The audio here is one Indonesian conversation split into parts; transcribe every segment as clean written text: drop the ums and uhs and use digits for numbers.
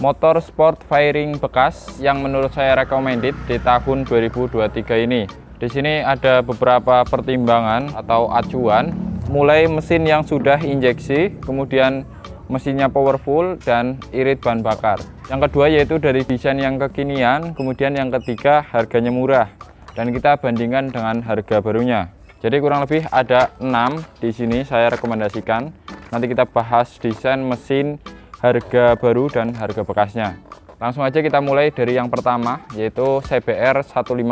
motor sport fairing bekas yang menurut saya recommended di tahun 2023 ini. Di sini ada beberapa pertimbangan atau acuan, mulai mesin yang sudah injeksi, kemudian mesinnya powerful dan irit bahan bakar. Yang kedua yaitu dari desain yang kekinian, kemudian yang ketiga harganya murah dan kita bandingkan dengan harga barunya. Jadi kurang lebih ada 6 di sini saya rekomendasikan. Nanti kita bahas desain, mesin, harga baru dan harga bekasnya. Langsung aja kita mulai dari yang pertama yaitu CBR 150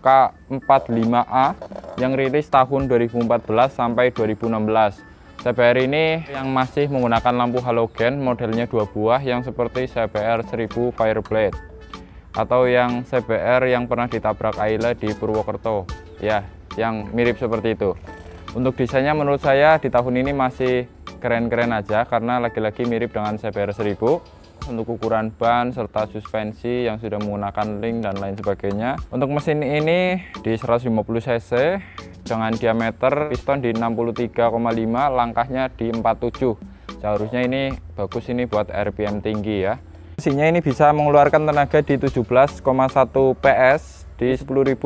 K45A yang rilis tahun 2014 sampai 2016. CBR ini yang masih menggunakan lampu halogen, modelnya 2 buah yang seperti CBR 1000 Fireblade atau yang CBR yang pernah ditabrak Ayla di Purwokerto ya, yang mirip seperti itu. Untuk desainnya menurut saya di tahun ini masih keren-keren aja karena lagi-lagi mirip dengan CBR 1000. Untuk ukuran ban serta suspensi yang sudah menggunakan link dan lain sebagainya. Untuk mesin ini di 150 cc dengan diameter piston di 63,5, langkahnya di 47. Seharusnya ini bagus ini buat RPM tinggi ya. Mesinnya ini bisa mengeluarkan tenaga di 17,1 PS di 10.500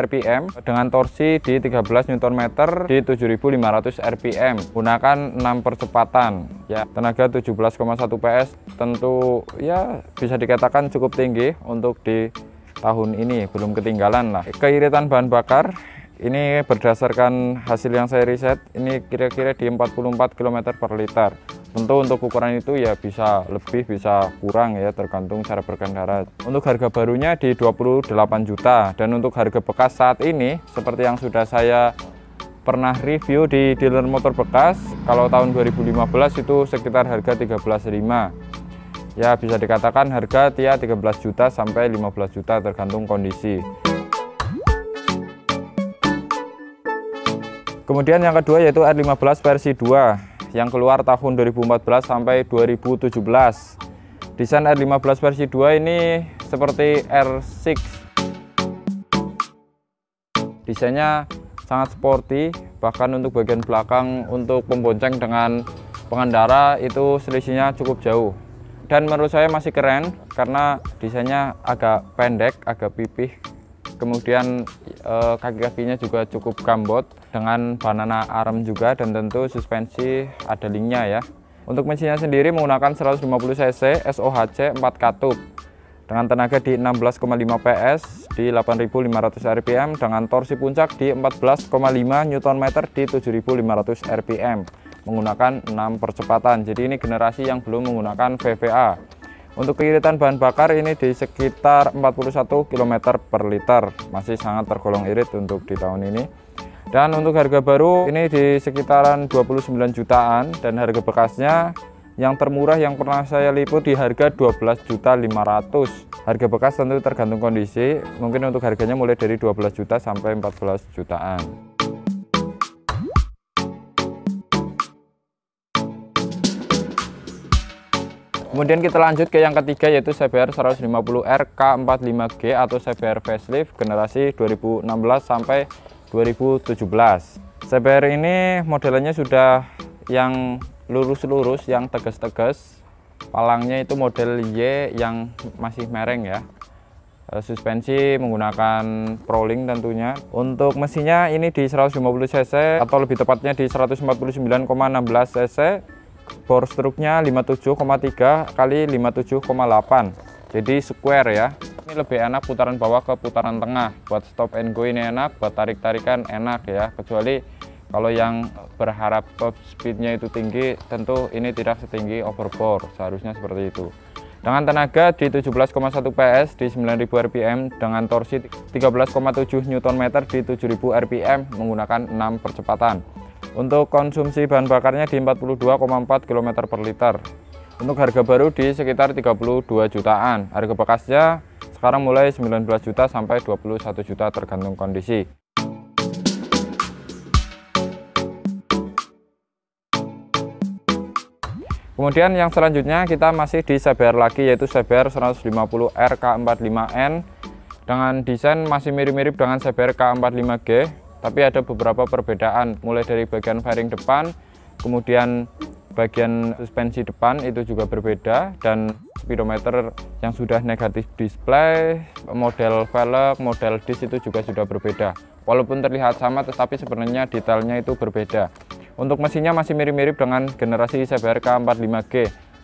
rpm dengan torsi di 13 Nm di 7.500 rpm menggunakan 6 percepatan ya. Tenaga 17,1 PS tentu ya bisa dikatakan cukup tinggi untuk di tahun ini, belum ketinggalan lah. Keiritan bahan bakar ini berdasarkan hasil yang saya riset ini kira-kira di 44 km per liter. Tentu untuk ukuran itu ya bisa lebih bisa kurang ya, tergantung cara berkendara. Untuk harga barunya di 28 juta dan untuk harga bekas saat ini seperti yang sudah saya pernah review di dealer motor bekas, kalau tahun 2015 itu sekitar harga 13.500. Ya bisa dikatakan harga dia 13 juta sampai 15 juta tergantung kondisi. Kemudian yang kedua yaitu R15 versi 2 yang keluar tahun 2014 sampai 2017. Desain R15 versi 2 ini seperti R6. Desainnya sangat sporty, bahkan untuk bagian belakang untuk pembonceng dengan pengendara itu selisihnya cukup jauh. Dan menurut saya masih keren karena desainnya agak pendek, agak pipih. Kemudian kaki-kakinya juga cukup gambot dengan banana arm juga, dan tentu suspensi ada linknya ya. Untuk mesinnya sendiri menggunakan 150 cc SOHC 4 katup dengan tenaga di 16,5 PS di 8.500 rpm dengan torsi puncak di 14,5 Nm di 7.500 rpm menggunakan 6 percepatan. Jadi ini generasi yang belum menggunakan VVA. Untuk keiritan bahan bakar ini di sekitar 41 km per liter, masih sangat tergolong irit untuk di tahun ini. Dan untuk harga baru ini di sekitaran 29 jutaan dan harga bekasnya yang termurah yang pernah saya liput di harga 12.500.000. Harga bekas tentu tergantung kondisi, mungkin untuk harganya mulai dari 12 juta sampai 14 jutaan. Kemudian kita lanjut ke yang ketiga yaitu CBR 150R K45G atau CBR facelift generasi 2016 sampai 2017. CBR ini modelnya sudah yang lurus-lurus, yang tegas-tegas. Palangnya itu model Y yang masih mereng ya. Suspensi menggunakan Prolink tentunya. Untuk mesinnya ini di 150 cc atau lebih tepatnya di 149,16 cc. Bore stroke-nya 57,3 kali 57,8, jadi square ya. Ini lebih enak putaran bawah ke putaran tengah, buat stop and go ini enak, buat tarik-tarikan enak ya. Kecuali kalau yang berharap top speednya itu tinggi, tentu ini tidak setinggi overbore, seharusnya seperti itu. Dengan tenaga di 17,1 PS di 9.000 rpm dengan torsi 13,7 Nm di 7.000 rpm menggunakan 6 percepatan. Untuk konsumsi bahan bakarnya di 42,4 km per liter. Untuk harga baru di sekitar 32 jutaan. Harga bekasnya sekarang mulai 19 juta sampai 21 juta tergantung kondisi. Kemudian yang selanjutnya kita masih di CBR lagi yaitu CBR 150R K45N dengan desain masih mirip-mirip dengan CBR K45G. Tapi ada beberapa perbedaan, mulai dari bagian fairing depan, kemudian bagian suspensi depan itu juga berbeda, dan speedometer yang sudah negatif display, model velg, model disc itu juga sudah berbeda. Walaupun terlihat sama, tetapi sebenarnya detailnya itu berbeda. Untuk mesinnya masih mirip-mirip dengan generasi CBR K45G,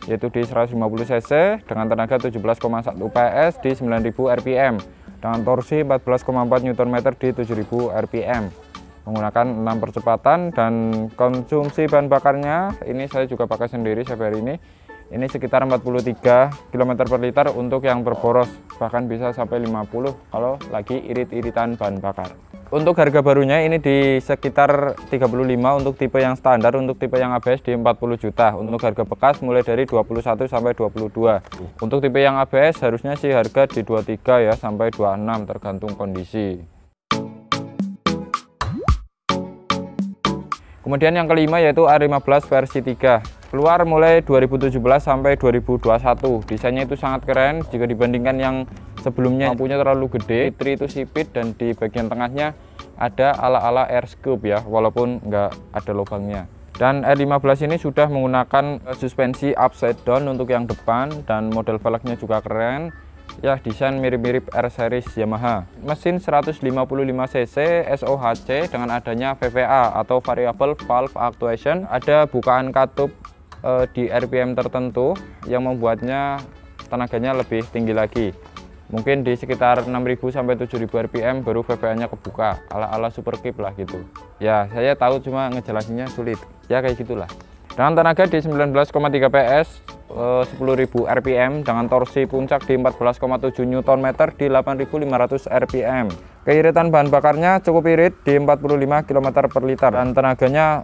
yaitu di 150 cc dengan tenaga 17,1 PS di 9000 rpm, dengan torsi 14,4 Nm di 7000 rpm. Menggunakan 6 percepatan, dan konsumsi bahan bakarnya ini saya juga pakai sendiri CBR ini sekitar 43 km per liter untuk yang berboros, bahkan bisa sampai 50 kalau lagi irit-iritan bahan bakar. Untuk harga barunya ini di sekitar 35 untuk tipe yang standar, untuk tipe yang ABS di 40 juta. Untuk harga bekas mulai dari 21 sampai 22. Untuk tipe yang ABS harusnya sih harga di 23 ya sampai 26 tergantung kondisi. Kemudian yang kelima yaitu R15 versi 3. Keluar mulai 2017 sampai 2021. Desainnya itu sangat keren jika dibandingkan yang sebelumnya. Lampunya terlalu gede, fitri itu sipit, dan di bagian tengahnya ada ala-ala air scoop ya, walaupun nggak ada lubangnya. Dan R15 ini sudah menggunakan suspensi upside down untuk yang depan, dan model velgnya juga keren. Ya, desain mirip-mirip R series Yamaha. Mesin 155 cc SOHC dengan adanya VVA atau Variable Valve Actuation. Ada bukaan katup di RPM tertentu yang membuatnya tenaganya lebih tinggi lagi. Mungkin di sekitar 6.000 sampai 7.000 rpm baru VVA-nya kebuka, ala-ala super keep lah gitu. Ya, saya tahu cuma ngejelasinnya sulit. Ya kayak gitulah. Dengan tenaga di 19,3 PS, 10.000 rpm, dengan torsi puncak di 14,7 Nm di 8.500 rpm. Keiritan bahan bakarnya cukup irit di 45 km per liter, dan tenaganya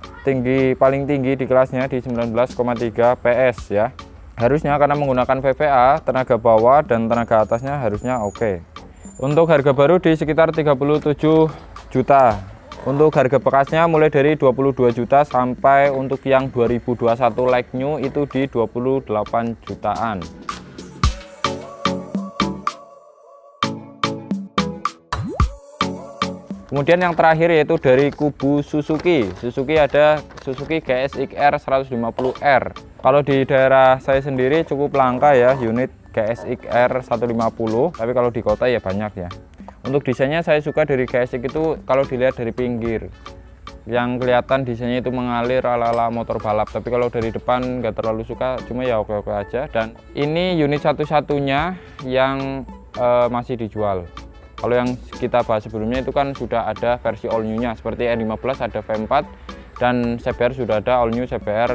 paling tinggi di kelasnya di 19,3 PS ya. Harusnya karena menggunakan VVA, tenaga bawah dan tenaga atasnya harusnya oke. Untuk harga baru di sekitar 37 juta. Untuk harga bekasnya mulai dari 22 juta sampai untuk yang 2021 like new itu di 28 jutaan. Kemudian yang terakhir yaitu dari kubu Suzuki. Ada Suzuki GSX-R 150R. Kalau di daerah saya sendiri cukup langka ya unit GSX-R 150, tapi kalau di kota ya banyak ya. Untuk desainnya saya suka dari GSX itu kalau dilihat dari pinggir, yang kelihatan desainnya itu mengalir ala-ala motor balap. Tapi kalau dari depan nggak terlalu suka, cuma ya oke-oke aja. Dan ini unit satu-satunya yang masih dijual. Kalau yang kita bahas sebelumnya itu kan sudah ada versi all new-nya, seperti R15 ada V4, dan CBR sudah ada all new CBR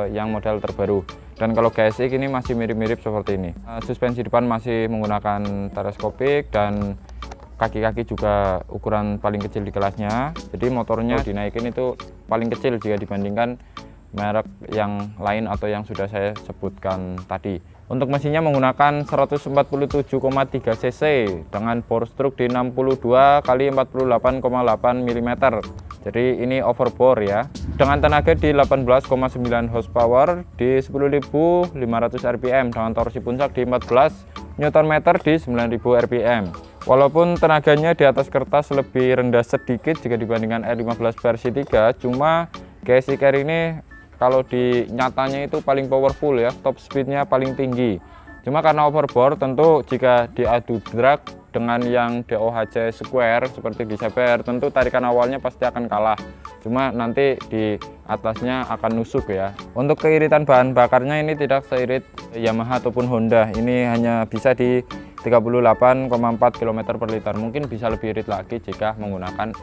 yang model terbaru. Dan kalau GSX ini masih mirip-mirip seperti ini. Suspensi depan masih menggunakan teleskopik, dan kaki-kaki juga ukuran paling kecil di kelasnya. Jadi motornya dinaikin itu paling kecil jika dibandingkan merek yang lain atau yang sudah saya sebutkan tadi. Untuk mesinnya menggunakan 147,3 cc dengan bore stroke di 62 x 48,8 mm. Jadi ini overbore ya. Dengan tenaga di 18,9 horsepower di 10.500 rpm, dengan torsi puncak di 14 Nm di 9.000 rpm. Walaupun tenaganya di atas kertas lebih rendah sedikit jika dibandingkan R15 versi 3, cuma GSX-R ini kalau di nyatanya itu paling powerful ya, top speednya paling tinggi. Cuma karena overbore, tentu jika diadu drag dengan yang DOHC Square seperti di CBR, tentu tarikan awalnya pasti akan kalah. Cuma nanti di atasnya akan nusuk ya. Untuk keiritan bahan bakarnya ini tidak seirit Yamaha ataupun Honda. Ini hanya bisa di 38,4 km per liter. Mungkin bisa lebih irit lagi jika menggunakan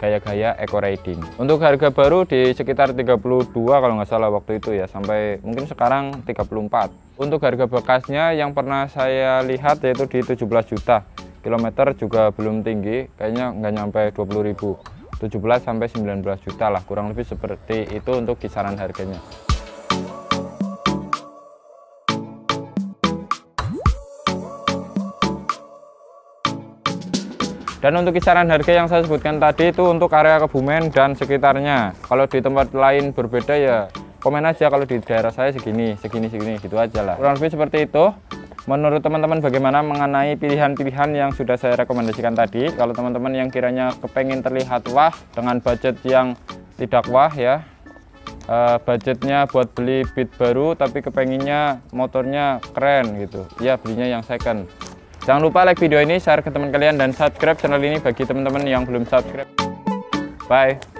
gaya-gaya eco riding. Untuk harga baru di sekitar 32 kalau nggak salah waktu itu ya, sampai mungkin sekarang 34. Untuk harga bekasnya yang pernah saya lihat yaitu di 17 juta. Kilometer juga belum tinggi, kayaknya nggak nyampe 20.000. 17 sampai 19 juta lah, kurang lebih seperti itu untuk kisaran harganya. Dan untuk kisaran harga yang saya sebutkan tadi itu untuk area Kebumen dan sekitarnya. Kalau di tempat lain berbeda ya komen aja, kalau di daerah saya segini gitu aja lah. Kurang lebih seperti itu. Menurut teman-teman bagaimana mengenai pilihan-pilihan yang sudah saya rekomendasikan tadi? Kalau teman-teman yang kiranya kepengen terlihat wah dengan budget yang tidak wah ya, budgetnya buat beli Beat baru tapi kepenginnya motornya keren gitu, ya belinya yang second. Jangan lupa like video ini, share ke teman kalian, dan subscribe channel ini bagi teman-teman yang belum subscribe. Bye.